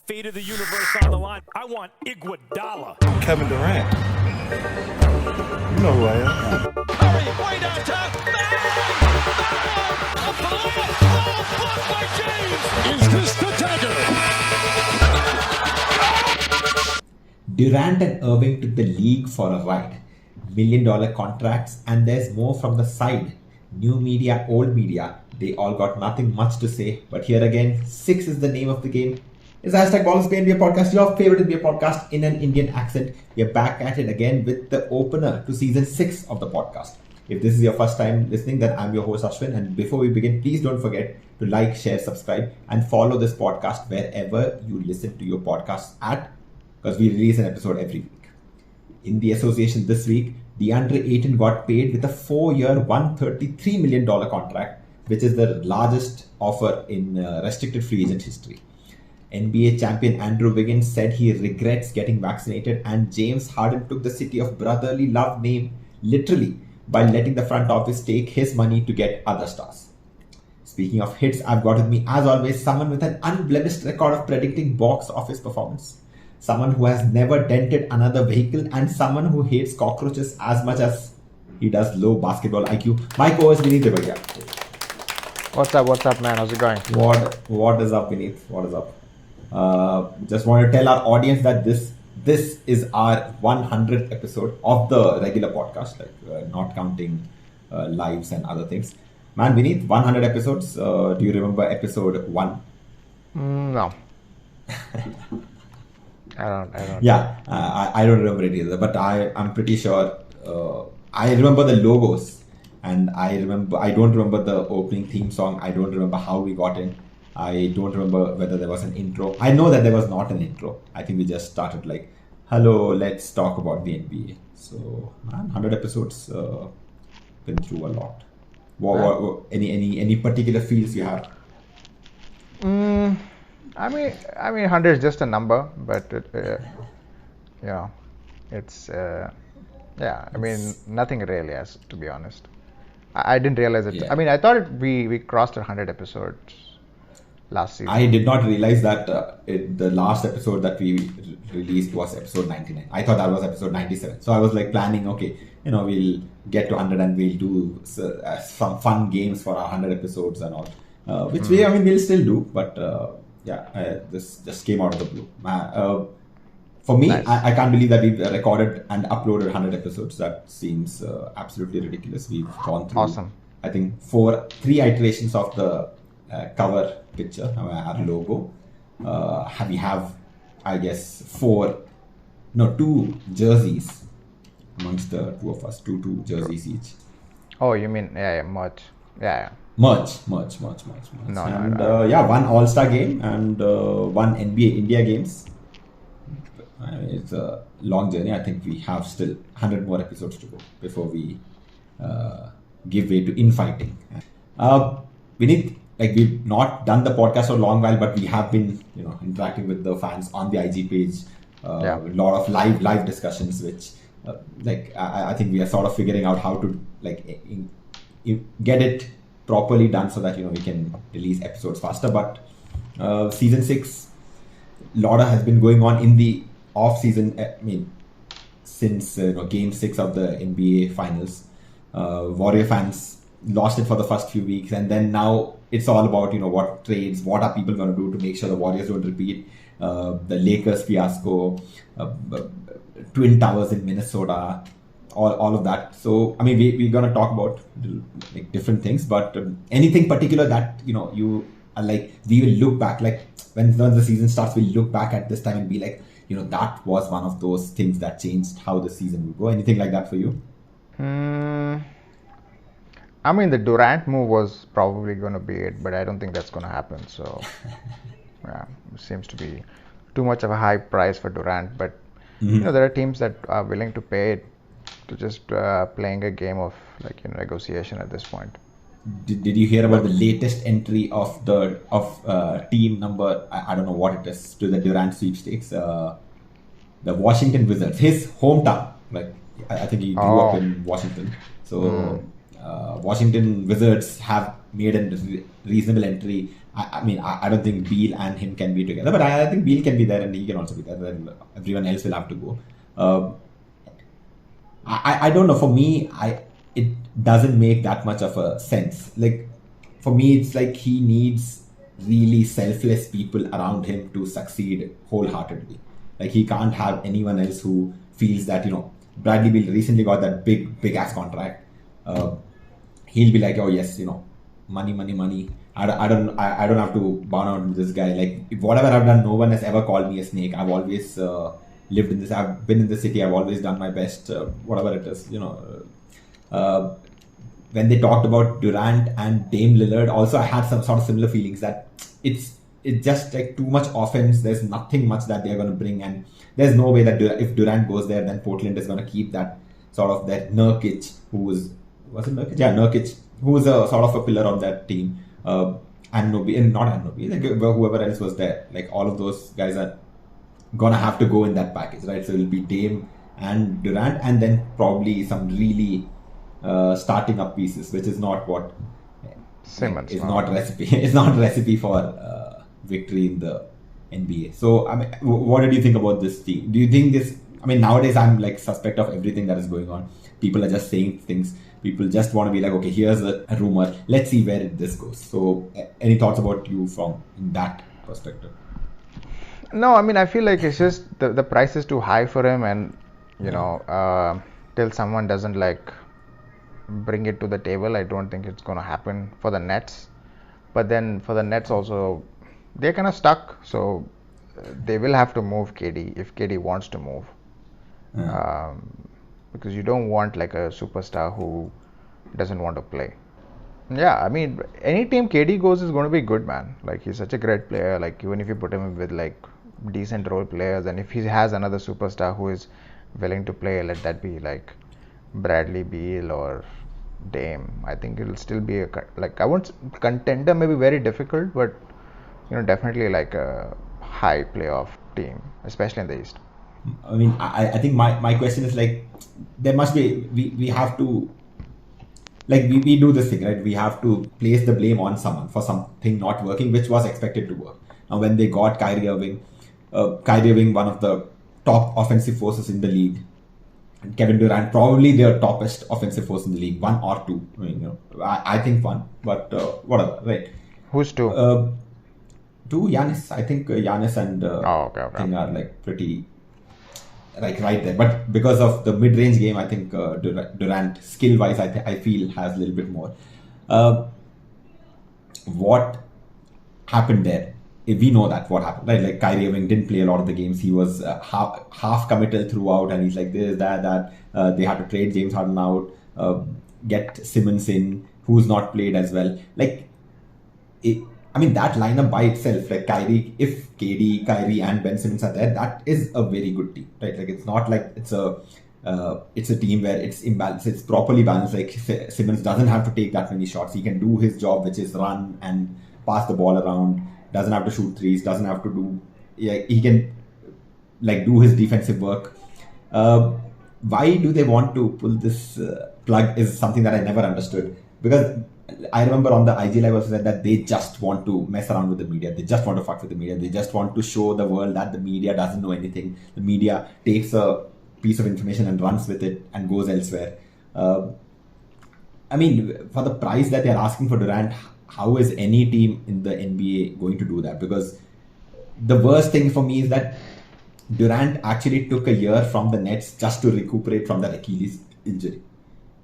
fate of the universe on the line. I want Iguodala. Kevin Durant. You know who I am. Hurry, way downtown. Blocked by James. Is this the dagger? Durant and Irving took the league for a ride. $1 million contracts, and there's more from the side. New media, old media, they all got nothing much to say. But here again, 6 is the name of the game. It's hashtag Ballers Play NBA podcast, your favorite NBA podcast in an Indian accent. We're back at it again with the opener to season 6 of the podcast. If this is your first time listening, then I'm your host Ashwin. And before we begin, please don't forget to like, share, subscribe, and follow this podcast wherever you listen to your podcasts at, because we release an episode every week. In the association this week, DeAndre Ayton got paid with a 4-year, $133 million contract, which is the largest offer in restricted free agent history. NBA champion Andrew Wiggins said he regrets getting vaccinated, and James Harden took the city of brotherly love name literally by letting the front office take his money to get other stars. Speaking of hits, I've got with me, as always, someone with an unblemished record of predicting box office performance. Someone who has never dented another vehicle, and someone who hates cockroaches as much as he does low basketball IQ. My co-host Vineet. What's up, man? How's it going? What is up, Vineet? What is up? Just want to tell our audience that this is our 100th episode of the regular podcast, not counting lives and other things. Man, Vineet, 100 episodes. Do you remember episode 1? No. I don't. Yeah, I don't remember it either, but I'm pretty sure. I remember the logos, and I don't remember the opening theme song. I don't remember how we got in. I don't remember whether there was an intro. I know that there was not an intro. I think we just started like, hello, let's talk about the NBA. So, man, 100 episodes, been through a lot. Any particular feels you have? I mean, 100 is just a number, but it's I mean, nothing really, as to be honest. I didn't realize it. Yeah. I mean, I thought we crossed 100 episodes last season. I did not realize that the last episode that we released was episode 99. I thought that was episode 97. So I was like planning, okay, we'll get to 100 and we'll do some fun games for our 100 episodes and all, which we'll still do, but this just came out of the blue. For me, nice. I can't believe that we've recorded and uploaded 100 episodes. That seems absolutely ridiculous. We've gone through, awesome. I think, 3 iterations of the cover picture, our logo. We have, I guess, 2 jerseys amongst the 2 of us, two jerseys each. Oh, you mean, merch. Yeah. Merch. No. 1 All-Star game and 1 NBA India games. It's a long journey. I think we have still 100 more episodes to go before we give way to infighting. Vineet, we've not done the podcast for a long while, but we have been, interacting with the fans on the IG page. A lot of live discussions, which, I think we are sort of figuring out how to get it properly done so that we can release episodes faster. But season 6, a lot has been going on in the off season. I mean, since game 6 of the NBA finals, Warrior fans lost it for the first few weeks, and then now it's all about what trades, what are people going to do to make sure the Warriors don't repeat the Lakers fiasco, Twin Towers in Minnesota, all of that. So I mean, we're going to talk about different things, but anything particular that you are we will look back, when the season starts, we'll look back at this time and be like, that was one of those things that changed how the season will go. Anything like that for you? I mean, the Durant move was probably going to be it, but I don't think that's going to happen. So, it seems to be too much of a high price for Durant. But, there are teams that are willing to pay it to just playing a game of negotiation at this point. Did you hear about the latest entry of team number, I don't know what it is, to the Durant sweepstakes? The Washington Wizards, his hometown. I think he grew up in Washington. So Washington Wizards have made a reasonable entry I don't think Beal and him can be together, but I think Beal can be there and he can also be there. Then everyone else will have to go. I don't know. For me, it doesn't make that much of a sense. Like for me, it's like he needs really selfless people around him to succeed wholeheartedly. Like he can't have anyone else who feels that Bradley Beal recently got that big ass contract. He'll be like, oh yes, money, money, money. I don't have to bow down to this guy. Like if whatever I've done, no one has ever called me a snake. I've always lived in this. I've been in the city. I've always done my best. Whatever it is, when they talked about Durant and Dame Lillard, also I had some sort of similar feelings that it's just like too much offense. There's nothing much that they're going to bring, and there's no way that if Durant goes there, then Portland is going to keep that sort of that Nurkic, was it Nurkic? Yeah, Nurkic, who was a sort of a pillar of that team. Anunoby, and not Anunoby, like whoever else was there. Like all of those guys are gonna have to go in that package, right? So it'll be Dame and Durant, and then probably some really starting up pieces, which is not what Simmons. It's not recipe. It's not recipe for victory in the NBA. So I mean, what did you think about this team? Do you think this? I mean, nowadays I'm like suspect of everything that is going on. People are just saying things. People just want to be like, okay, here's a rumor. Let's see where this goes. So, any thoughts about you from that perspective? No, I mean, I feel like it's just the price is too high for him, and till someone doesn't like bring it to the table, I don't think it's going to happen for the Nets. But then for the Nets also, they're kind of stuck, so they will have to move KD if KD wants to move. Because you don't want like a superstar who doesn't want to play. Yeah, I mean, any team KD goes is going to be good, man. Like he's such a great player. Like even if you put him with like decent role players, and if he has another superstar who is willing to play, let that be like Bradley Beal or Dame, I think it'll still be I won't contender, maybe very difficult, but definitely like a high playoff team, especially in the East. I mean, I think my question is like, there must be, we have to, like we do this thing, right? We have to place the blame on someone for something not working, which was expected to work. Now, when they got Kyrie Irving, one of the top offensive forces in the league, and Kevin Durant, probably their toppest offensive force in the league, one or two. I mean, I think one, but whatever, right? Who's two? Two, Giannis. I think Giannis and okay. thing are like pretty like right there. But because of the mid-range game, I think Durant, skill-wise, I feel has a little bit more. What happened there? We know that what happened, right? Like Kyrie Irving didn't play a lot of the games. He was half committal throughout, and he's like this, that. They had to trade James Harden out, get Simmons in, who's not played as well. Like, I mean, that lineup by itself, like Kyrie, if KD, Kyrie, and Ben Simmons are there, that is a very good team, right? Like it's not like it's a team where it's imbalanced. It's properly balanced. Like Simmons doesn't have to take that many shots. He can do his job, which is run and pass the ball around. Doesn't have to shoot threes. Doesn't have to do. Yeah, he can like do his defensive work. Why do they want to pull this plug? Is something that I never understood, because I remember on the IG Live also said that they just want to mess around with the media. They just want to fuck with the media. They just want to show the world that the media doesn't know anything. The media takes a piece of information and runs with it and goes elsewhere. I mean, for the price that they're asking for Durant, how is any team in the NBA going to do that? Because the worst thing for me is that Durant actually took a year from the Nets just to recuperate from that Achilles injury.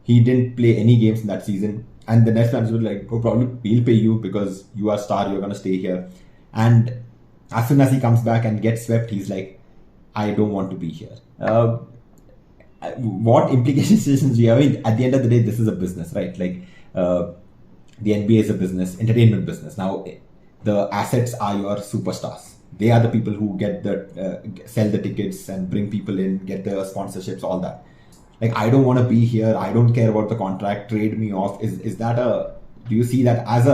He didn't play any games in that season. And the Nets fans were like, oh, probably we'll pay you because you are a star, you're going to stay here. And as soon as he comes back and gets swept, he's like, I don't want to be here. What implications do you have? I mean, at the end of the day, this is a business, right? Like, the NBA is a business, entertainment business. Now, the assets are your superstars. They are the people who get sell the tickets and bring people in, get the sponsorships, all that. Like, I don't want to be here. I don't care about the contract. Trade me off. Is that do you see that as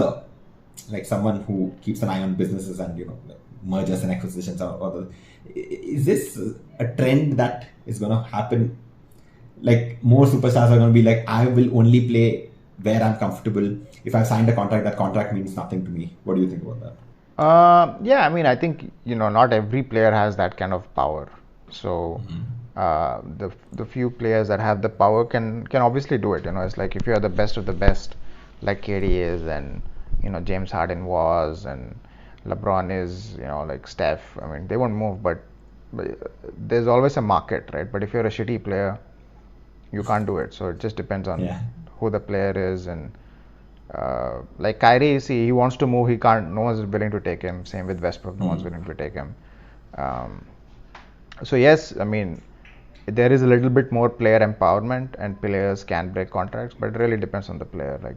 like someone who keeps an eye on businesses and, like mergers and acquisitions is this a trend that is going to happen? Like, more superstars are going to be like, I will only play where I'm comfortable. if I've signed a contract, that contract means nothing to me. What do you think about that? Yeah, I mean, I think not every player has that kind of power. So the few players that have the power can obviously do it. It's like if you are the best of the best, like KD is, and James Harden was, and LeBron is, like Steph. I mean, they won't move, but there's always a market, right? But if you're a shitty player, you can't do it. So it just depends on who the player is. And like Kyrie, see, he wants to move, he can't. No one's willing to take him. Same with Westbrook, no one's willing to take him. So yes, I mean, there is a little bit more player empowerment, and players can break contracts, but it really depends on the player. Like,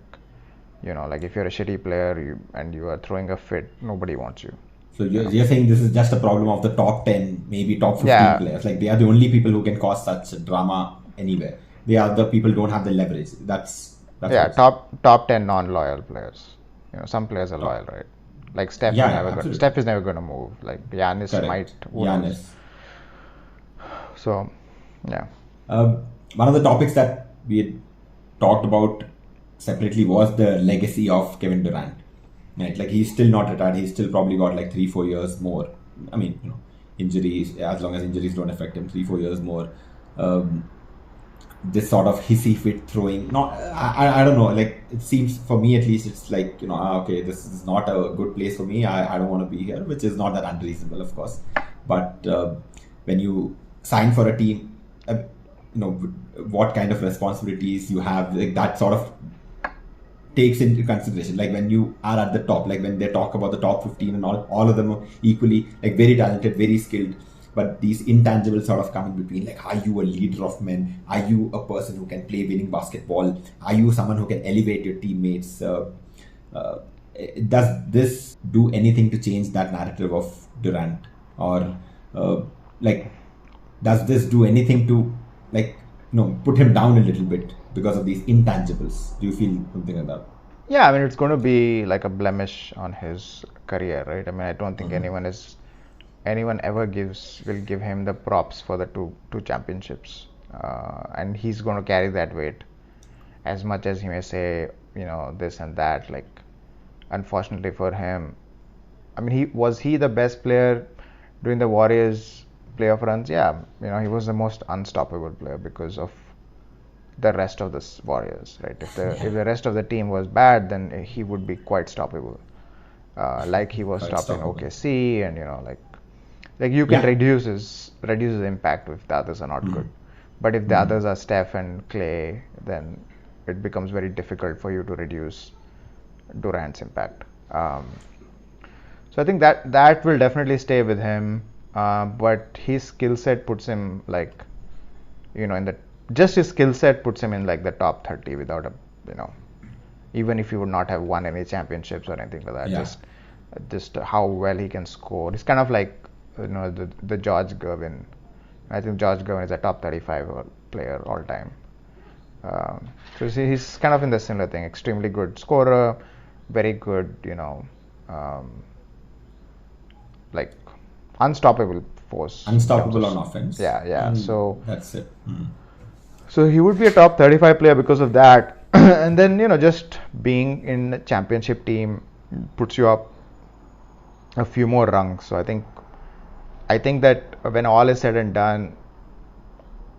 like if you're a shitty player and you are throwing a fit, nobody wants you. So you're saying this is just a problem of the top 10, maybe top 15 players. Like they are the only people who can cause such drama anywhere. The other people don't have the leverage. That's top 10 non-loyal players. Some players are loyal, right? Like Steph is never going to move. Like Giannis might. Giannis. So, yeah. One of the topics that we had talked about separately was the legacy of Kevin Durant. Right? Like he's still not retired. He's still probably got like 3-4 years more. I mean, injuries, as long as injuries don't affect him, 3-4 years more. This sort of hissy fit throwing, I don't know, like it seems for me at least, it's like, okay, this is not a good place for me, I don't want to be here, which is not that unreasonable, of course. But when you sign for a team, what kind of responsibilities you have, like that sort of takes into consideration. Like when you are at the top, like when they talk about the top 15 and all of them are equally like very talented, very skilled, but these intangibles sort of come in between. Like, are you a leader of men? Are you a person who can play winning basketball? Are you someone who can elevate your teammates? Does this do anything to change that narrative of Durant? Or does this do anything to put him down a little bit because of these intangibles? Do you feel something like that? Yeah, I mean, it's going to be like a blemish on his career, right? I mean, I don't think anyone ever will give him the props for the two championships, and he's going to carry that weight. As much as he may say, this and that, like, unfortunately for him, I mean, was he the best player during the Warriors playoff runs? Yeah, he was the most unstoppable player because of the rest of the Warriors, right? If the rest of the team was bad, then he would be quite stoppable, like he was stopping OKC, and like you can reduce his impact if the others are not good. But if the others are Steph and Clay, then it becomes very difficult for you to reduce Durant's impact. So I think that will definitely stay with him. But his skill set puts him his skill set puts him in like the top 30 without even if he would not have won any championships or anything like that. Yeah. Just how well he can score. He's kind of like the George Gervin. I think George Gervin is a top 35 player all time. So he's kind of in the similar thing. Extremely good scorer, very good, like unstoppable force. Unstoppable on offense. Yeah. So that's it. So he would be a top 35 player because of that. And then just being in a championship team puts you up a few more rungs. So I think that when all is said and done,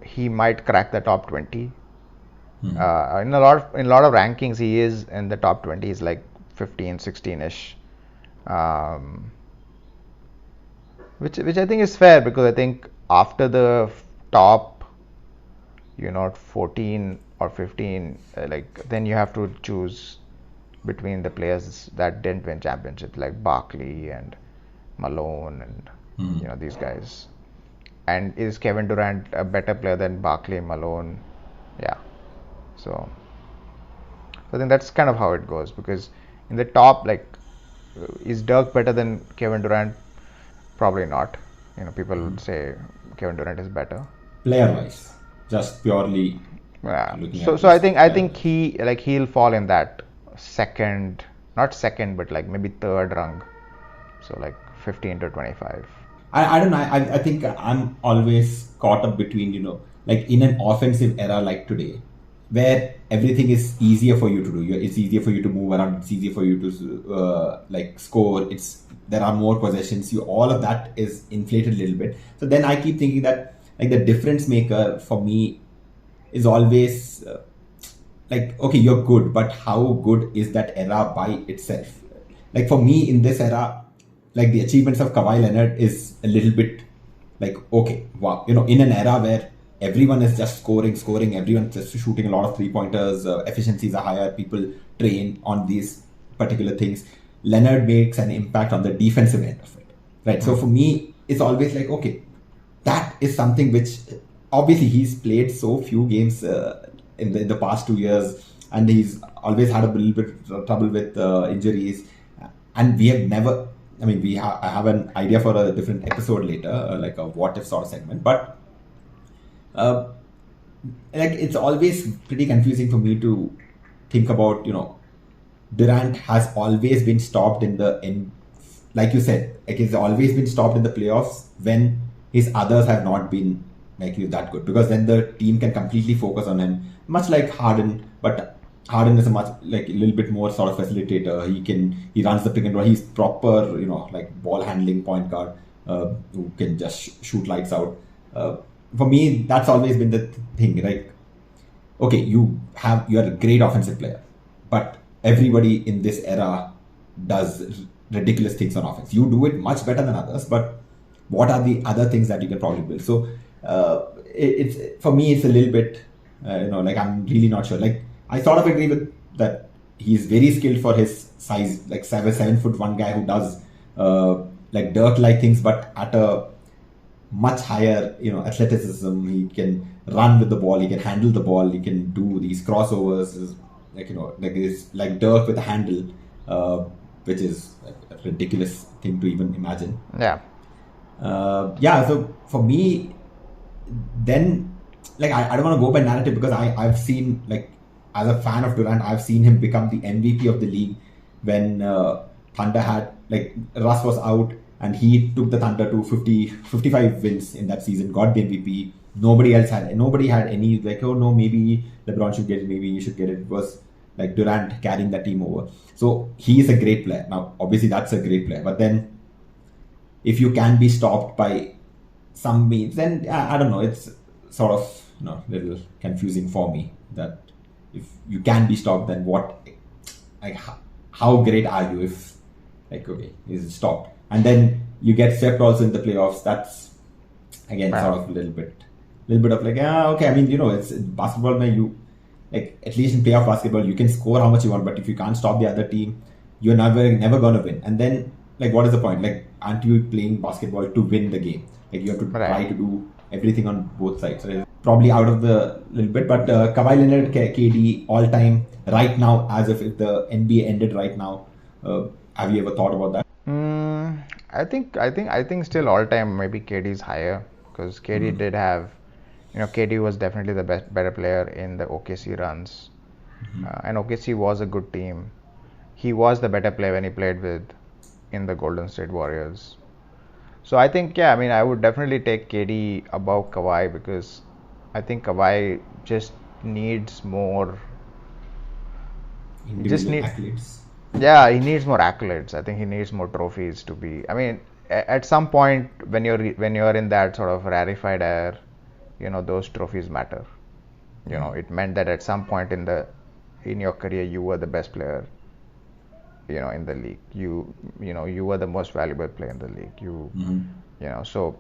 he might crack the top 20. In a lot of rankings, he is in the top 20. He's like 15, 16-ish, which I think is fair, because I think after the top 14 or 15, then you have to choose between the players that didn't win championships, like Barkley and Malone and these guys. And is Kevin Durant a better player than Barkley, Malone? Yeah. So I think that's kind of how it goes, because in the top, is Dirk better than Kevin Durant? Probably not. People would say Kevin Durant is better. Player-wise, just purely. Yeah. So I think he'll fall in that not second, but maybe third rung. So 15 to 25. I don't know. I think I'm always caught up between, in an offensive era like today, where everything is easier for you to do. It's easier for you to move around. It's easier for you to like score. There are more possessions. All of that is inflated a little bit. So then I keep thinking that like the difference maker for me is always like, okay, you're good, but how good is that era by itself? Like for me in this era, like the achievements of Kawhi Leonard is a little bit like, okay, wow, in an era where everyone is just scoring, everyone's just shooting a lot of 3-pointers, efficiencies are higher, people train on these particular things. Leonard makes an impact on the defensive end of it, right? So for me, it's always like, okay, that is something which obviously he's played so few games in the past 2 years, and he's always had a little bit of trouble with injuries, and we have never. I mean, I have an idea for a different episode later, like a what if sort of segment, but like it's always pretty confusing for me to think about, Durant has always been stopped like you said, like he's always been stopped in the playoffs when his others have not been like that good, because then the team can completely focus on him, much like Harden. But Harden is a little bit more sort of facilitator. He runs the pick and roll. He's proper, like ball handling point guard who can just shoot lights out. For me, that's always been the thing. Like, okay, you're a great offensive player, but everybody in this era does ridiculous things on offense. You do it much better than others, but what are the other things that you can probably build? So it's for me, it's a little bit, like I'm really not sure. Like I sort of agree with that. He's very skilled for his size, like 7'1" guy who does like Dirk-like things, but at a much higher, athleticism. He can run with the ball. He can handle the ball. He can do these crossovers, like Dirk with a handle, which is like a ridiculous thing to even imagine. Yeah. So for me, then like I don't want to go by narrative, because I've seen, like, as a fan of Durant, I've seen him become the MVP of the league when Thunder had, like, Russ was out and he took the Thunder to 55 wins in that season, got the MVP. Nobody had any, like, oh no, maybe LeBron should get it, maybe you should get it. It was like Durant carrying that team over. So he is a great player. Now, obviously that's a great player, but then if you can be stopped by some means, then I don't know, it's sort of, a little confusing for me that if you can be stopped, then what, like, how great are you if, like, okay, he's stopped, and then you get swept also in the playoffs? That's again sort of a little bit of like, okay, I mean, it's basketball where you, like, at least in playoff basketball, you can score how much you want, but if you can't stop the other team, you're never gonna win. And then, like, what is the point? Like, aren't you playing basketball to win the game? Like, you have to try to do everything on both sides. So probably out of the little bit, but Kawhi Leonard, KD, all time right now, as if the NBA ended right now. Have you ever thought about that? I think still all time maybe KD is higher, because KD did have, KD was definitely the better player in the OKC runs, and OKC was a good team. He was the better player when he played in the Golden State Warriors. So I think, I would definitely take KD above Kawhi, because I think Kawhi just needs more. Athletes. Yeah, he needs more accolades. I think he needs more trophies to be. I mean, at some point when you're in that sort of rarefied air, those trophies matter. It meant that at some point in your career you were the best player, in the league. You were the most valuable player in the league. So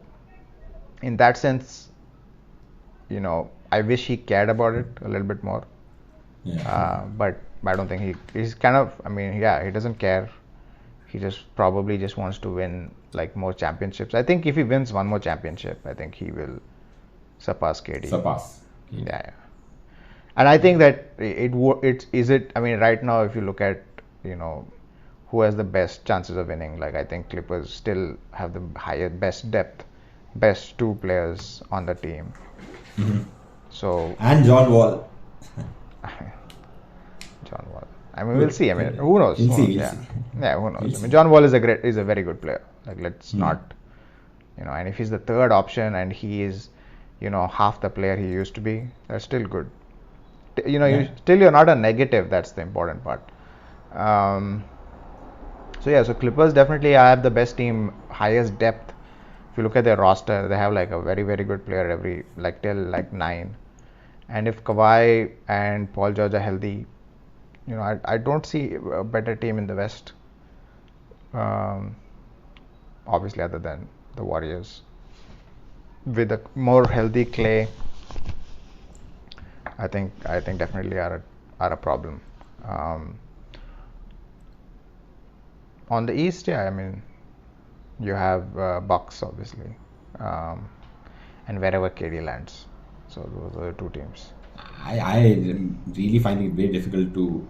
in that sense, I wish he cared about it a little bit more. But I don't think he's kind of, he doesn't care. He probably just wants to win, like, more championships. I think if he wins one more championship, I think he will surpass KD. Yeah. And I think that right now, if you look at, who has the best chances of winning, like, I think Clippers still have the best depth, best two players on the team. So, and John Wall. John Wall. We'll see. Who knows? We'll see. Yeah, who knows? John Wall is a very good player. Like, let's not, and if he's the third option and he is, half the player he used to be, that's still good. you're not a negative. That's the important part. So Clippers definitely have the best team, highest depth. If you look at their roster, they have like a very very good player every till like 9. And if Kawhi and Paul George are healthy, I don't see a better team in the West. Obviously, other than the Warriors, with a more healthy Clay, I think definitely are a problem. On the East, I mean, you have Bucks obviously, and wherever KD lands. So those are the two teams. I really find it very difficult to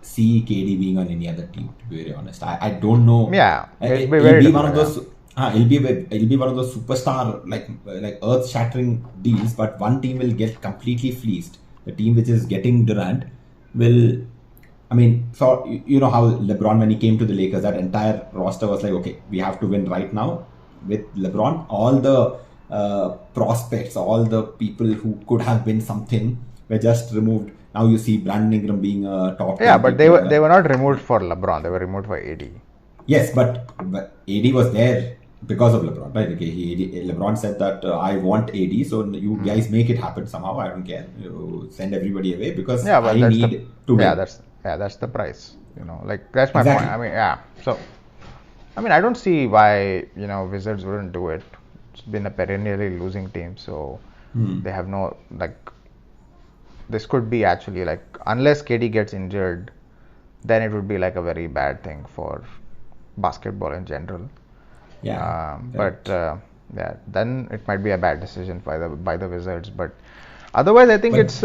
see KD being on any other team. To be very honest, I don't know. Yeah, it'll be one of those. It'll be one of those superstar like earth-shattering deals. But one team will get completely fleeced. The team which is getting Durant will. I mean, so you know how LeBron, when he came to the Lakers, that entire roster was like, okay, we have to win right now with LeBron. All the prospects, all the people who could have been something were just removed. Now you see Brandon Ingram being a top. Yeah, but they were not removed for LeBron. They were removed for AD. Yes, but AD was there because of LeBron, right? Okay, LeBron said that I want AD, so you guys make it happen somehow. I don't care. You send everybody away because I need to win. That's the price. Like that's my point. I mean, So, I mean, I don't see why Wizards wouldn't do it. It's been a perennially losing team, so they have no This could be actually like, unless KD gets injured, then it would be like a very bad thing for basketball in general. Yeah. Then it might be a bad decision by the Wizards. But otherwise, I think it's.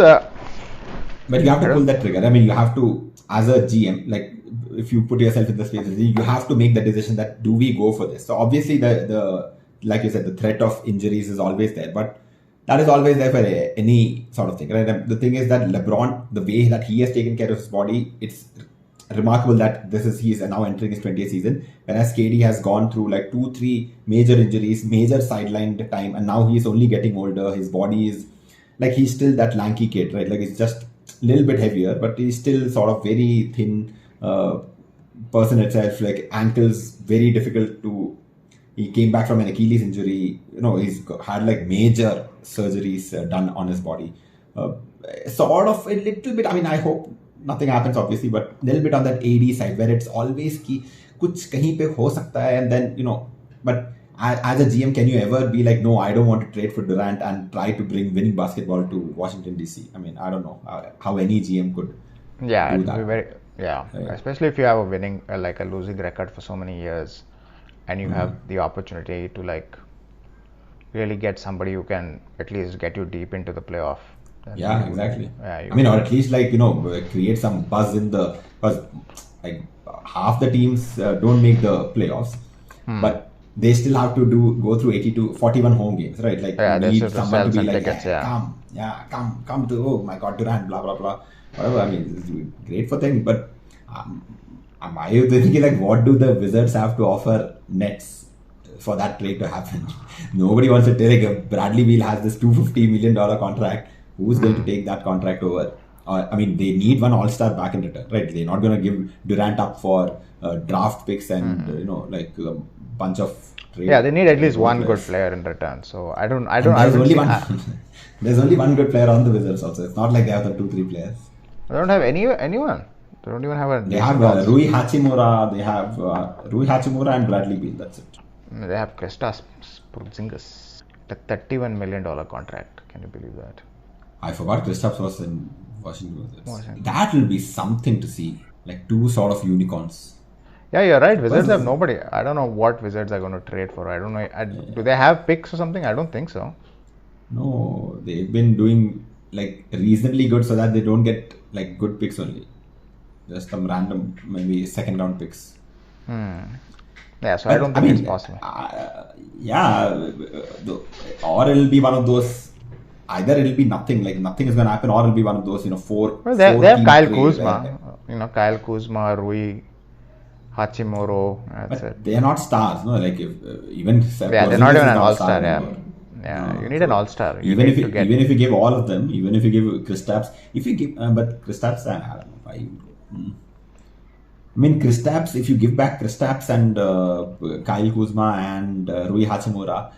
But you have to pull that trigger. I mean, you have to, as a GM, like if you put yourself in the space, you have to make the decision that do we go for this. So obviously, the like you said, the threat of injuries is always there, but that is always there for any sort of thing, right? And the thing is that LeBron, the way that he has taken care of his body, it's remarkable that he is now entering his 20th season, whereas KD has gone through like 2-3 major injuries, major sidelined time, and now he is only getting older. His body is like, he's still that lanky kid, right? Like, it's just a little bit heavier, but he's still sort of very thin person itself. Like, ankles very difficult to. He came back from an Achilles injury. He's had like major surgeries done on his body. Sort of a little bit. I mean, I hope nothing happens, obviously, but a little bit on that AD side where it's always ki kuch kahin pe ho sakta hai, and then But as a GM, can you ever be like, no, I don't want to trade for Durant and try to bring winning basketball to Washington DC? I mean, I don't know how any GM could. Yeah, do that. Especially if you have a winning, like a losing record for so many years, and you have the opportunity to like really get somebody who can at least get you deep into the playoff. Yeah, exactly. I mean, or at least like create some buzz in the, because like half the teams don't make the playoffs, but they still have to go through 41 home games, right? Like, you need someone to be like, come to, oh my God, Durant, blah blah blah, whatever. I mean, it's great for things, but am I thinking like, what do the Wizards have to offer Nets for that trade to happen? Nobody wants to take. Bradley Beal has this $250 million contract. Who's going to take that contract over? I mean, they need one all-star back in return, right? They're not going to give Durant up for draft picks and like a bunch of trade. Yeah, they need at least one good player in return. So I don't. There's only one. There's only one good player on the Wizards. Also, it's not like they have the 2-3 players. They don't have anyone. They don't even have a. They have Rui Hachimura. They have Rui Hachimura and Bradley Beal. That's it. They have Kristaps Porzingis, a $31 million contract. Can you believe that? I forgot Kristaps was in Washington. That will be something to see. Like two sort of unicorns. Yeah, you're right. Wizards have nobody. I don't know what Wizards are going to trade for. I don't know. Do they have picks or something? I don't think so. No, they've been doing like reasonably good so that they don't get like good picks only. Just some random, maybe second round picks. Yeah, so I don't think it's possible. Or it'll be one of those. Either it'll be nothing, like nothing is going to happen, or it'll be one of those, four. Well, they have Kyle Kuzma. Kyle Kuzma, Rui Hachimura. But they are not stars, no. Like if even they're not even an all-star. Yeah, you need an all-star. You Even need if you, to get even if you give all of them, even if you give Kristaps, if you give but Kristaps, I don't know why. I mean, Kristaps, if you give back Kristaps and Kyle Kuzma and Rui Hachimura,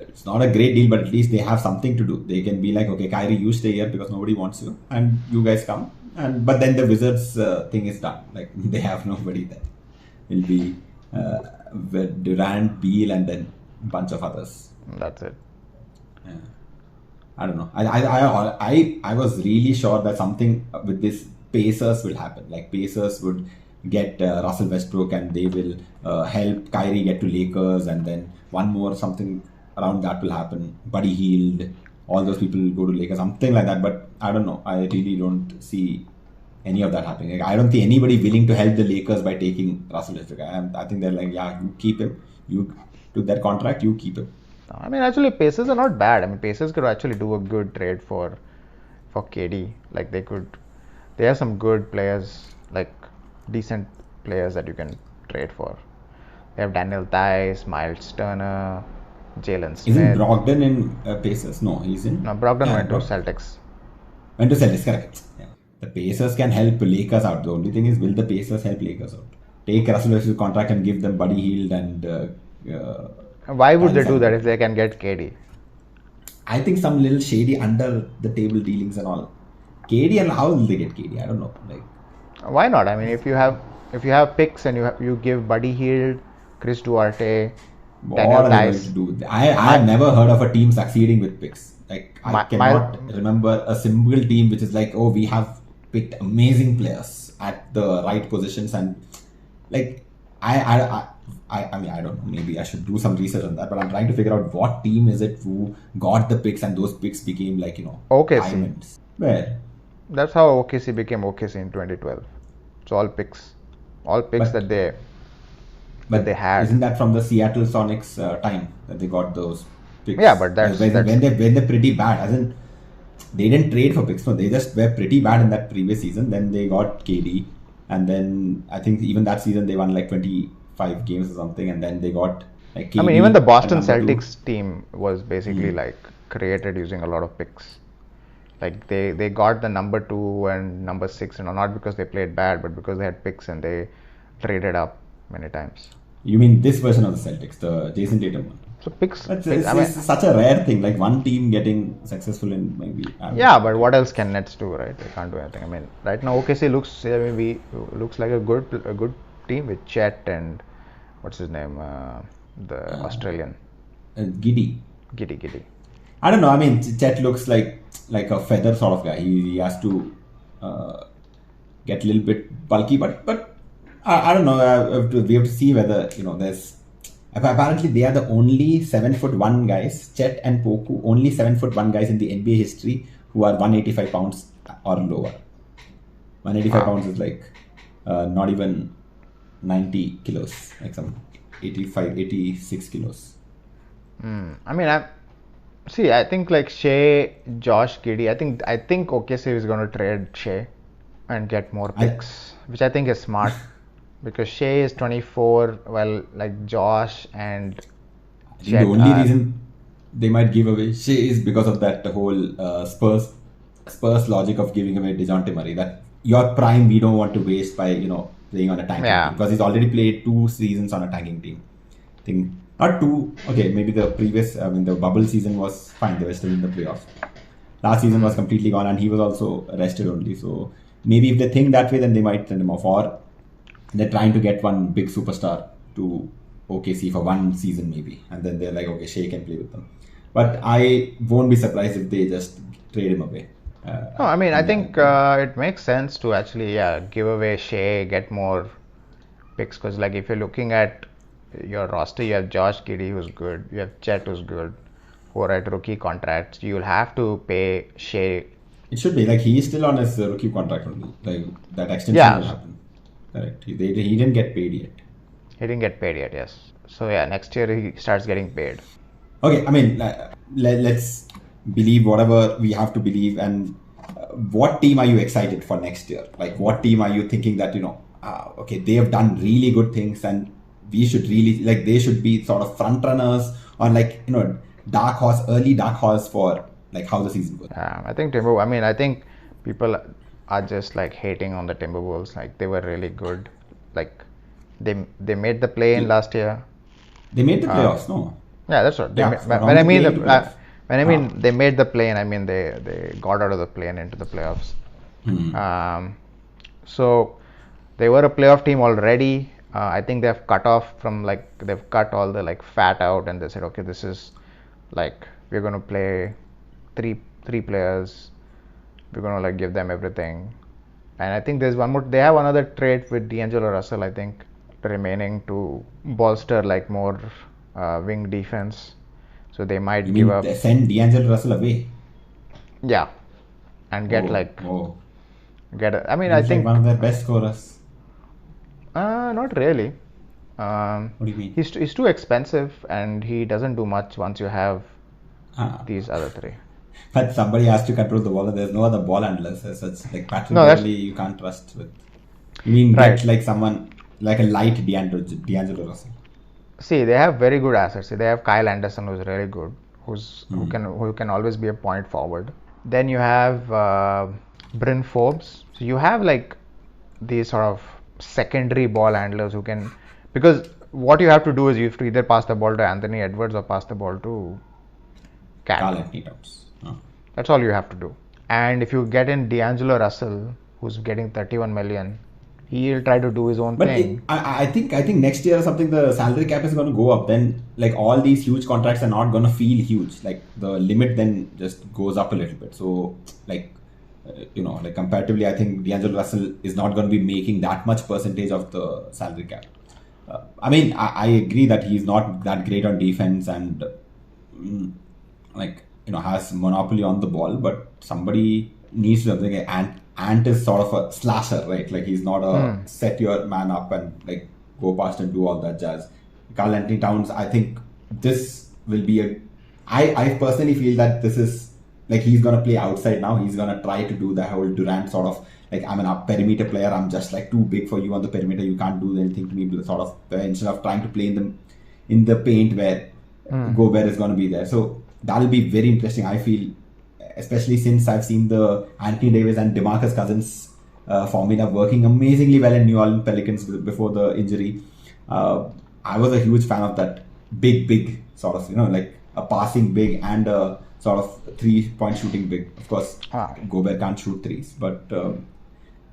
it's not a great deal, but at least they have something to do. They can be like, okay, Kyrie, you stay here because nobody wants you, and you guys come. And but then the Wizards thing is done. Like they have nobody there. It'll be Durant, Beal, and then a bunch of others. That's it. Yeah. I don't know. I was really sure that something with this Pacers will happen. Like Pacers would get Russell Westbrook and they will help Kyrie get to Lakers, and then one more something around that will happen. Buddy Hield, all those people will go to Lakers, something like that. But I don't know. I really don't see any of that happening. Like, I don't see anybody willing to help the Lakers by taking Russell Westbrook. I think they're like, yeah, you keep him. You took that contract, you keep him. I mean, actually, Pacers are not bad. I mean, Pacers could actually do a good trade for KD. Like they have some good players, like decent players that you can trade for. They have Daniel Tice, Miles Turner, Jalen Smith. Isn't Brogdon in Pacers? No, he's in. No, Brogdon went to Celtics. Went to Celtics, correct. Yeah. The Pacers can help Lakers out. The only thing is, will the Pacers help Lakers out? Take Russell Westbrook's contract and give them Buddy Hield and. Why would they do that if they can get KD? I think some little shady under the table dealings and all. KD, and how will they get KD? I don't know. Like, why not? I mean, if you have picks and you give Buddy Hield, Chris Duarte, Daniel Tice. I have never heard of a team succeeding with picks. Like I cannot remember a single team which is like, oh, we have picked amazing players at the right positions, and like I mean, I don't know. Maybe I should do some research on that. But I'm trying to figure out what team is it who got the picks and those picks became like, OKC. diamonds. Where? That's how OKC became OKC in 2012. It's all picks that they had. Isn't that from the Seattle Sonics time that they got those picks? Yeah, but that's when they're pretty bad. As in, they didn't trade for picks. No, they just were pretty bad in that previous season. Then they got KD, and then I think even that season they won like 25 games or something, and then they got like KD. I mean, even the Boston Celtics team was basically like created using a lot of picks. Like they got the number 2 and number 6, not because they played bad, but because they had picks and they traded up many times. You mean this version of the Celtics, the Jason Tatum one? So picks. It's such a rare thing. Like one team getting successful in maybe. Yeah, but what else can Nets do, right? They can't do anything. I mean, right now OKC looks like a good team with Chet and what's his name, the Australian. Giddy. I don't know. I mean, Chet looks like a feather sort of guy. He has to get a little bit bulky, but I don't know. We have to see whether there's. Apparently, they are the only 7'1" guys. Chet and Poku, only 7'1" guys in the NBA history who are 185 pounds or lower. 185 pounds is like not even 90 kilos, like some 85, 86 kilos. I mean, I think like Shai, Josh Giddey. I think OKC is going to trade Shai and get more picks, which I think is smart. Because Shai is 24, while like Josh and Chet the only reason they might give away Shai is because of that whole Spurs logic of giving away DeJounte Murray. That your prime we don't want to waste by playing on a tanking team, because he's already played 2 seasons on a tanking team. I think not 2. Okay, maybe the previous. I mean, the bubble season was fine. They were still in the playoffs. Last season was completely gone, and he was also rested only. So maybe if they think that way, then they might send him off, or they're trying to get one big superstar to OKC for 1 season maybe, and then they're like, okay, Shai can play with them. But I won't be surprised if they just trade him away. No, I mean, I think it makes sense to actually give away Shai, get more picks, because like if you're looking at your roster, you have Josh Giddey who's good, you have Chet who's good, who are at rookie contracts. You'll have to pay Shai. It should be like he is still on his rookie contract only. Like that extension will happen. Correct. He didn't get paid yet. He didn't get paid yet, yes. So next year he starts getting paid. Okay, I mean, let's believe whatever we have to believe. And what team are you excited for next year? Like, what team are you thinking that okay, they have done really good things, and we should really they should be sort of front runners, on like early dark horse for like how the season goes. I think Timberwolves. I mean, I think people are just like hating on the Timberwolves. Like they were really good. Like they made the play-in last year. They made the playoffs, no? Yeah, that's what. When I mean they made the play-in, I mean they got out of the play-in into the playoffs. So they were a playoff team already. I think they've cut all the like fat out, and they said, okay, this is like we're gonna play three players. We're gonna like give them everything. And I think there's one more. They have another trade with D'Angelo Russell, I think, remaining to bolster like more wing defense. So they might give up. They send D'Angelo Russell away. Yeah, and get I mean, He's I think like one of their best scorers. not really. What do you mean? He's too expensive, and he doesn't do much once you have these other three. But somebody has to control the ball, and there's no other ball handlers as such. Like Patrick Beverley, you can't trust with. You mean get like someone like a light D'Angelo Russell? See, they have very good assets. They have Kyle Anderson, who's really good, who can always be a point forward. Then you have Bryn Forbes. So you have like these sort of secondary ball handlers who can, because what you have to do is you have to either pass the ball to Anthony Edwards or pass the ball to Karl Anthony Towns. That's all you have to do. And if you get in D'Angelo Russell, who's getting 31 million, he'll try to do his own thing. I think next year or something the salary cap is going to go up. Then like all these huge contracts are not going to feel huge. Like the limit then just goes up a little bit. So like like comparatively, I think D'Angelo Russell is not going to be making that much percentage of the salary cap. I mean, I agree that he's not that great on defense and has monopoly on the ball, but somebody needs to like Ant is sort of a slasher, right? Like he's not a set your man up and like go past and do all that jazz. Karl Anthony Towns, I think this will be I personally feel that this is like he's gonna play outside now. He's gonna try to do the whole Durant sort of like I'm a perimeter player. I'm just like too big for you on the perimeter. You can't do anything to me. Sort of instead of trying to play in the paint where Gobert is gonna be there. So that'll be very interesting. I feel, especially since I've seen the Anthony Davis and DeMarcus Cousins formula working amazingly well in New Orleans Pelicans before the injury. I was a huge fan of that big sort of like a passing big and a sort of 3-point shooting big. Of course, Gobert can't shoot threes, but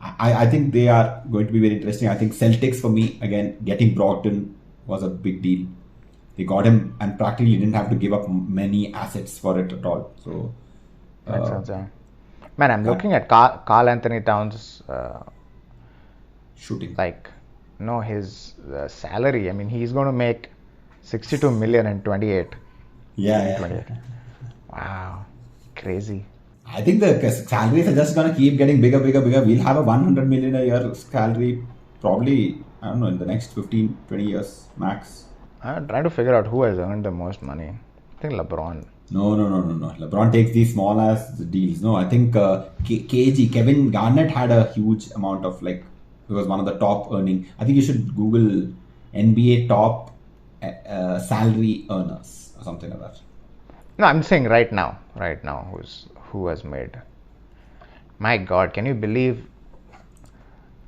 I think they are going to be very interesting. I think Celtics for me again getting Brogdon was a big deal. They got him and practically didn't have to give up many assets for it at all. So, man, I'm looking at Karl Anthony Towns shooting. Like, no, his salary. I mean, he's going to make 62 million in 28. Yeah. 28. Wow, crazy. I think the salaries are just going to keep getting bigger. We'll have a 100 million a year salary probably, I don't know, in the next 15, 20 years max. I'm trying to figure out who has earned the most money. I think LeBron. No. LeBron takes these small ass deals. No, I think Kevin Garnett had a huge amount of like, he was one of the top earning. I think you should Google NBA top salary earners or something like that. No, I'm saying right now, who has made. My God, can you believe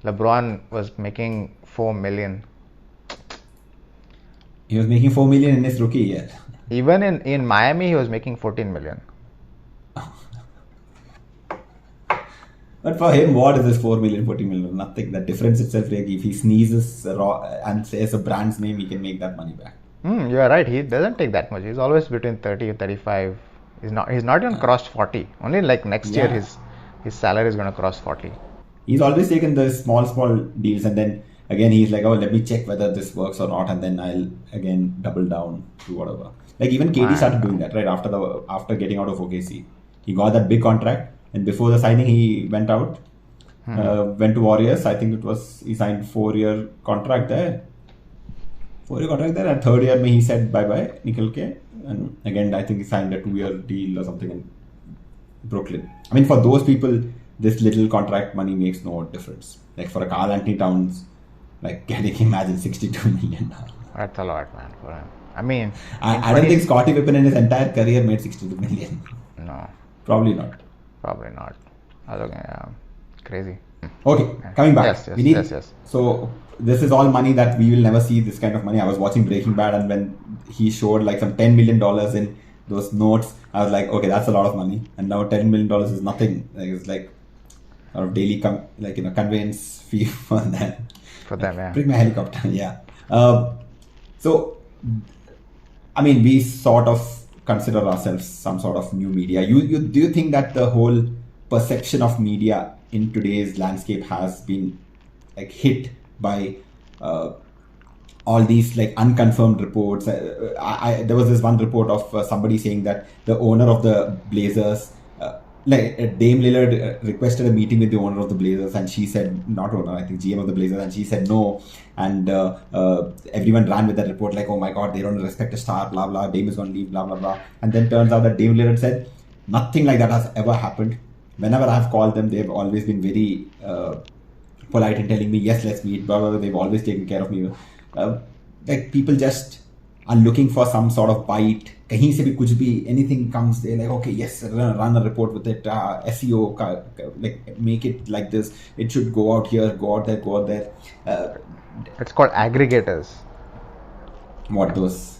LeBron was making 4 million? He was making 4 million in his rookie year. Even in Miami, he was making 14 million. But for him, what is this 4 million, 14 million? Nothing. The difference itself, like if he sneezes and says a brand's name, he can make that money back. You are right. He doesn't take that much. He's always between 30 and 35. He's not even crossed 40. Only like next year his salary is going to cross 40. He's always taken the small deals, and then again he's like, oh, let me check whether this works or not, and then I'll again double down to whatever. Like even KD started doing that right after getting out of OKC. He got that big contract, and before the signing he went out, went to Warriors. I think he signed 4-year contract there. 4-year contract there, and 3rd year he said bye Nickel K, and again I think he signed a 2-year deal or something in Brooklyn. I mean, for those people, this little contract money makes no difference. Like for a Karl Anthony Towns, like imagine $62 million. That's a lot, man, for him. I mean, I don't think Scottie Pippen in his entire career made 62 million. No, Probably not. probably not. Crazy. Okay, coming back. Yes, We need, yes. So this is all money that we will never see. This kind of money. I was watching Breaking Bad, and when he showed like some $10 million in those notes, I was like, okay, that's a lot of money. And now $10 million is nothing. Like, it's like sort of daily conveyance fee for them. For them, yeah. Bring my helicopter. Yeah. So, I mean, we sort of consider ourselves some sort of new media. You do you think that the whole perception of media in today's landscape has been like hit by all these like unconfirmed reports? There was this one report of somebody saying that the owner of the Blazers, Dame Lillard requested a meeting with the owner of the Blazers, and she said, not owner, I think GM of the Blazers, and she said no. And everyone ran with that report like, oh my God, they don't respect a star, blah blah. Dame is going to leave, blah blah blah. And then turns out that Dame Lillard said nothing like that has ever happened. Whenever I've called them, they've always been very polite in telling me, yes, let's meet, blah, blah, blah. They've always taken care of me. Like people just are looking for some sort of bite. Kahin se bhi kuch bhi, anything comes, they're like, okay, yes, run a report with it. SEO, like make it like this. It should go out here, go out there, go out there. It's called aggregators. What those?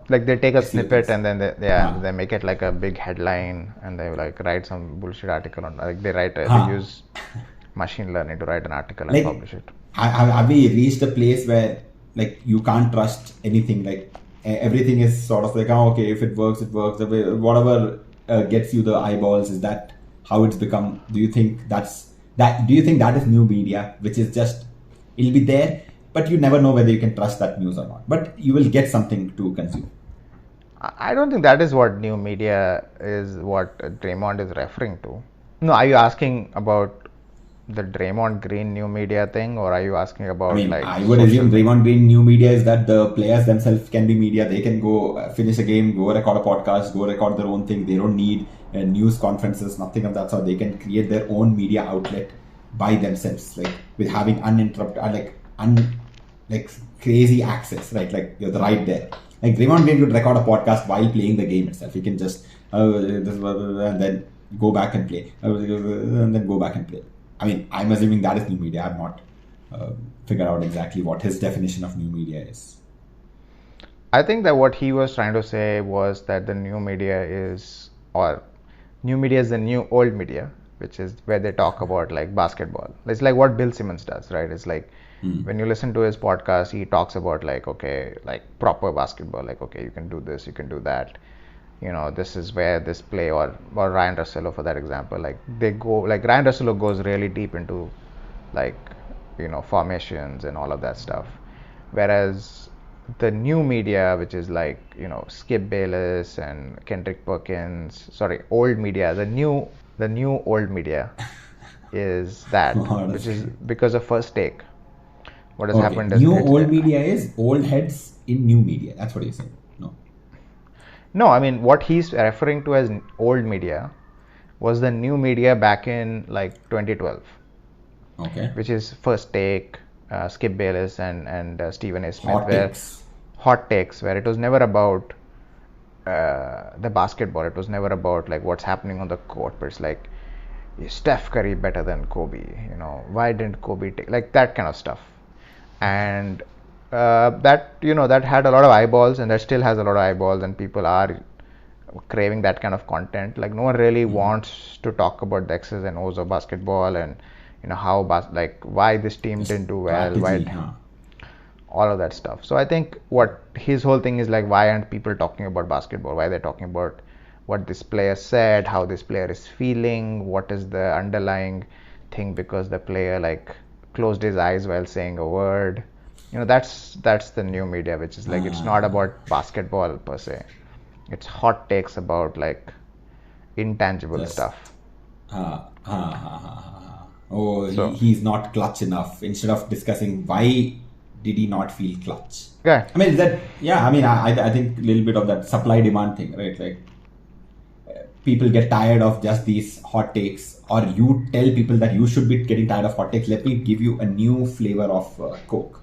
Like they take a SEO snippet things. and then they make it like a big headline, and they like write some bullshit article on, like they use machine learning to write an article and Like, publish it. Have we reached a place where like you can't trust anything? Like everything is sort of like, oh, okay, if it works, it works. Whatever gets you the eyeballs, is that how it's become? Do you think do you think that is new media, which is just, it'll be there, but you never know whether you can trust that news or not, but you will get something to consume? I don't think that is what new media is, what Draymond is referring to. No, are you asking about the Draymond Green new media thing, or are you asking about I mean, like I would assume Draymond Green new media is that the players themselves can be media. They can go finish a game, go record a podcast, go record their own thing. They don't need news conferences, nothing of that sort. They can create their own media outlet by themselves, like with having uninterrupted, like crazy access, right? Like you're right there. Like Draymond Green could record a podcast while playing the game itself. He can just and then go back and play, and then go back and play. I mean, I'm assuming that is new media. I've not figured out exactly what his definition of new media is. I think that what he was trying to say was that the new media is the new old media, which is where they talk about like basketball. It's like what Bill Simmons does, right? It's like when you listen to his podcast, he talks about like, okay, like proper basketball, like, okay, you can do this, you can do that. You know, this is where this play, or Ryan Russillo for that example, like they go, like Ryan Russillo goes really deep into like, you know, formations and all of that stuff. Whereas the new media, which is like, you know, Skip Bayless and Kendrick Perkins, old media, the new old media is that, which is because of First Take. What has happened is new old media is old heads in new media. That's what you're saying. No, I mean, what he's referring to as old media was the new media back in like 2012. Okay. Which is First Take, Skip Bayless and Stephen A. Smith. Hot takes, where it was never about the basketball. It was never about like what's happening on the court, but it's like, is Steph Curry better than Kobe? You know, why didn't Kobe take, like that kind of stuff? And that, you know, that had a lot of eyeballs, and that still has a lot of eyeballs, and people are craving that kind of content. Like no one really wants to talk about the X's and O's of basketball, and you know how like why this team didn't do well, all of that stuff. So I think what his whole thing is like, why aren't people talking about basketball? Why they're talking about what this player said, how this player is feeling, what is the underlying thing, because the player like closed his eyes while saying a word. You know, that's the new media, which is like, it's not about basketball per se. It's hot takes about like intangible stuff. He's not clutch enough. Instead of discussing why did he not feel clutch? Yeah. I mean I think a little bit of that supply demand thing, right? Like people get tired of just these hot takes, or you tell people that you should be getting tired of hot takes. Let me give you a new flavor of Coke.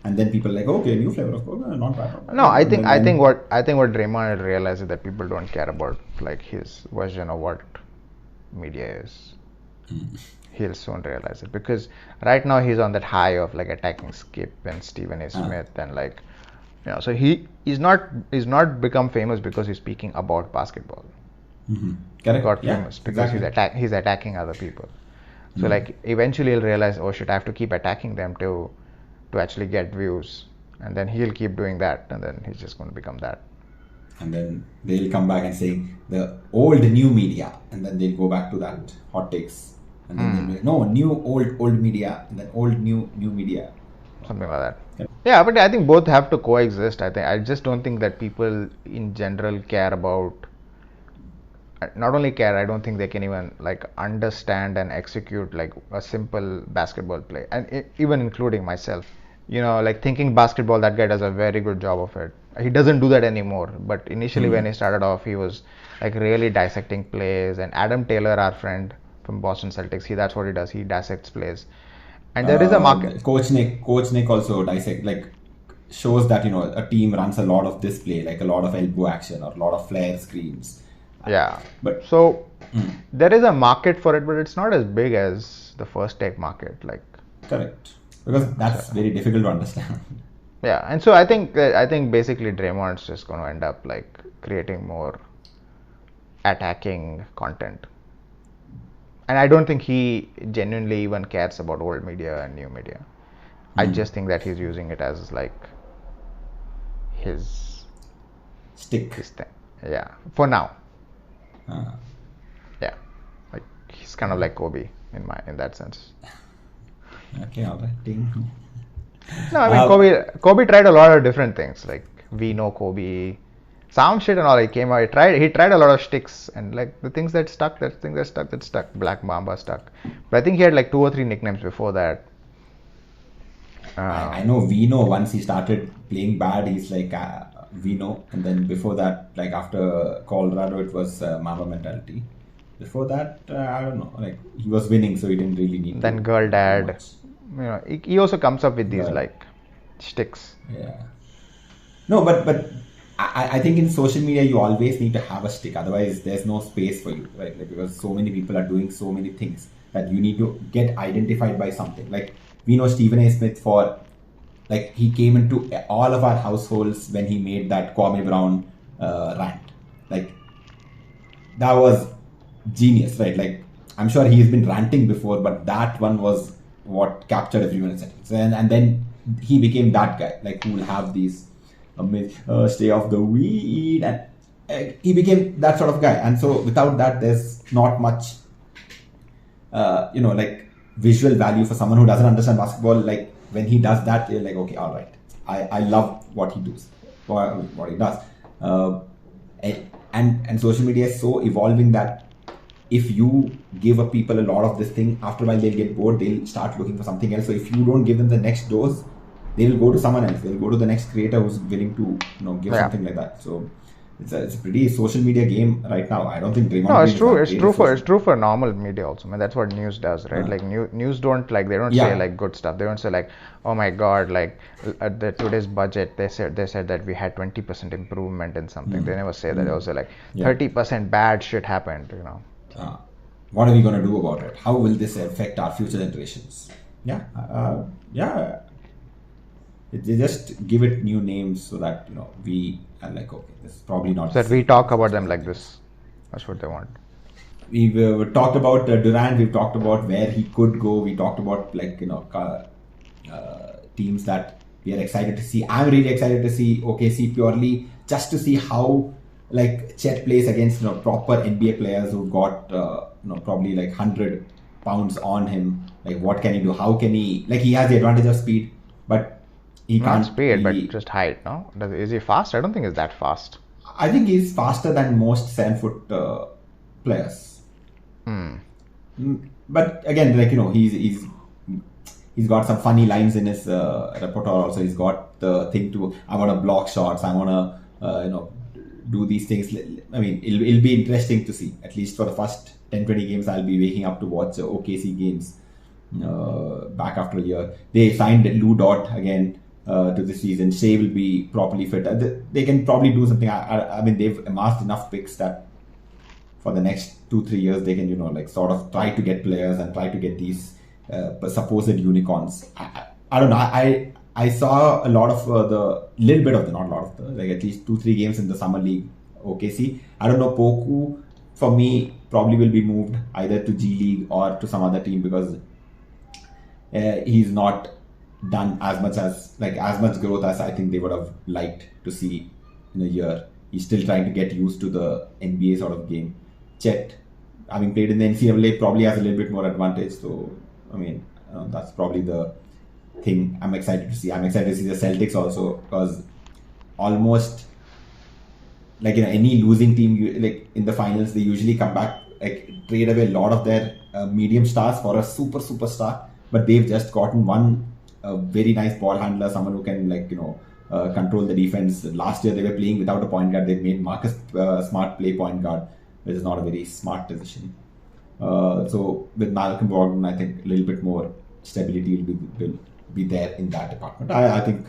and then people are like, okay, new flavor of Coke, not bad. Not bad. No, I And think then- I think what Draymond had realized is that people don't care about like his version of what media is. He'll soon realize it because right now he's on that high of like attacking Skip and Stephen A. Smith and like, you know, so he's not become famous because he's speaking about basketball. He Correct. got Yeah, famous because exactly. he's attacking other people. So like eventually he'll realize, oh shit, I have to keep attacking them to actually get views, and then he'll keep doing that, and then he's just going to become that. And then they'll come back and say the old new media, and then they'll go back to that hot takes, and then they'll be like, no, new old media, and then old new media. Something like that. Yeah, but I think both have to coexist. I just don't think that people in general care about. Not only care, I don't think they can even like understand and execute like a simple basketball play, and even including myself. You know, like thinking basketball, that guy does a very good job of it. He doesn't do that anymore, but initially when he started off, he was like really dissecting plays. And Adam Taylor, our friend from Boston Celtics, that's what he does. He dissects plays, and there is a market. Coach Nick also shows that a team runs a lot of this play, like a lot of elbow action or a lot of flare screens. Yeah, But so there is a market for it, but it's not as big as the first take market. Like, correct, because that's very difficult to understand. yeah, and so I think basically Draymond's just going to end up like creating more attacking content, and I don't think he genuinely even cares about old media and new media. I just think that he's using it as like his Stick. thing. Yeah, for now. Uh, Yeah, like he's kind of like Kobe in that sense. okay, all right. Ding. No, I mean Kobe tried a lot of different things. Like we know Kobe, sound shit and all. He came out. He tried a lot of sticks and like the things that stuck. That stuck. Black Mamba stuck. But I think he had like 2 or 3 nicknames before that. I know Vino, once he started playing bad, he's like Vino, and then before that, like after Colorado, it was Mamba mentality. Before that, I don't know, like he was winning, so he didn't really need. Then to Girl do Dad. much. You know, he also comes up with these Girl. like sticks. Yeah. No, but I think in social media you always need to have a stick. Otherwise, there's no space for you, right? Like, because so many people are doing so many things that you need to get identified by something. Like we know Stephen A. Smith for, like he came into all of our households when he made that Kwame Brown rant. Like that was genius, right? Like I'm sure he's been ranting before, but that one was what captured everyone's attention. And then he became that guy, like who will have these stay off the weed, and he became that sort of guy. And so without that, there's not much, like visual value for someone who doesn't understand basketball. Like when he does that, you're like, okay, all right, I love what he does, what he does. And social media is so evolving that if you give up people a lot of this thing, after a while they'll get bored, they'll start looking for something else. So if you don't give them the next dose, they will go to someone else. They'll go to the next creator who's willing to give something like that. So it's a pretty social media game right now. I don't think Draymond. No, it's Green true. is It's that true great at for normal media also. I mean, that's what news does, right? Like news don't like they don't say like good stuff. They don't say like, oh my god, like at today's budget they said that we had 20% improvement in something. They never say that. They also like 30% bad shit happened. You know. What are we going to do about it? How will this affect our future generations? Yeah. They just give it new names so that we are like, okay, this is probably not. So that we talk about them like this. That's what they want. We've talked about Durant. We've talked about where he could go. We talked about like teams that we are excited to see. I'm really excited to see OKC purely just to see how like Chet plays against proper NBA players who've got probably like 100 pounds on him. Like what can he do? How can he, like he has the advantage of speed, but he can't speed, really, but just height. No, is he fast? I don't think he's that fast. I think he's faster than most 7-foot players. But again, like he's got some funny lines in his repertoire. Also, he's got the thing to, I want to block shots. I want to do these things. I mean, it'll be interesting to see. At least for the first 10-20 games, I'll be waking up to watch OKC games back after a year. They signed Lou Dort again. to the season. Shai will be properly fit. They can probably do something. I mean, they've amassed enough picks that for the next 2-3 years they can, like sort of try to get players and try to get these supposed unicorns. I don't know. I saw a lot of not a lot of like at least 2-3 games in the summer league. OKC. I don't know. Poku for me probably will be moved either to G League or to some other team because he's not done as much growth as I think they would have liked to see in a year. He's still trying to get used to the NBA sort of game. Chet, having played in the NCAA, probably has a little bit more advantage. So, I mean, that's probably the thing I'm excited to see. I'm excited to see the Celtics also because almost like any losing team, like in the finals, they usually come back, like trade away a lot of their medium stars for a superstar. But they've just gotten one very nice ball handler, someone who can control the defense. Last year they were playing without a point guard. They made Marcus Smart play point guard, which is not a very smart decision. So with Malcolm Brogdon, I think a little bit more stability will be there in that department. I think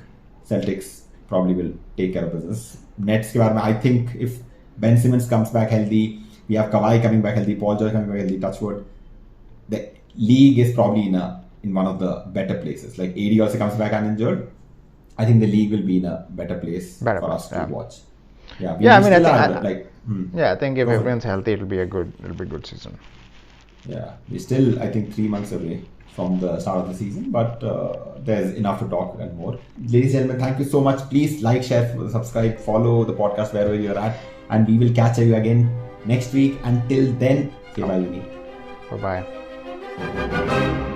Celtics probably will take care of business. Nets, I think if Ben Simmons comes back healthy, we have Kawhi coming back healthy, Paul George coming back healthy, touchwood, the league is probably in one of the better places. Like AD also comes back uninjured. I think the league will be in a better place for us to watch. I think if everyone's healthy, it'll be a good season. Yeah, we're still, I think, 3 months away from the start of the season, but there's enough to talk and more. Ladies and gentlemen, thank you so much. Please like, share, subscribe, follow the podcast wherever you're at, and we will catch you again next week. Until then, say bye, Vineet. Bye-bye.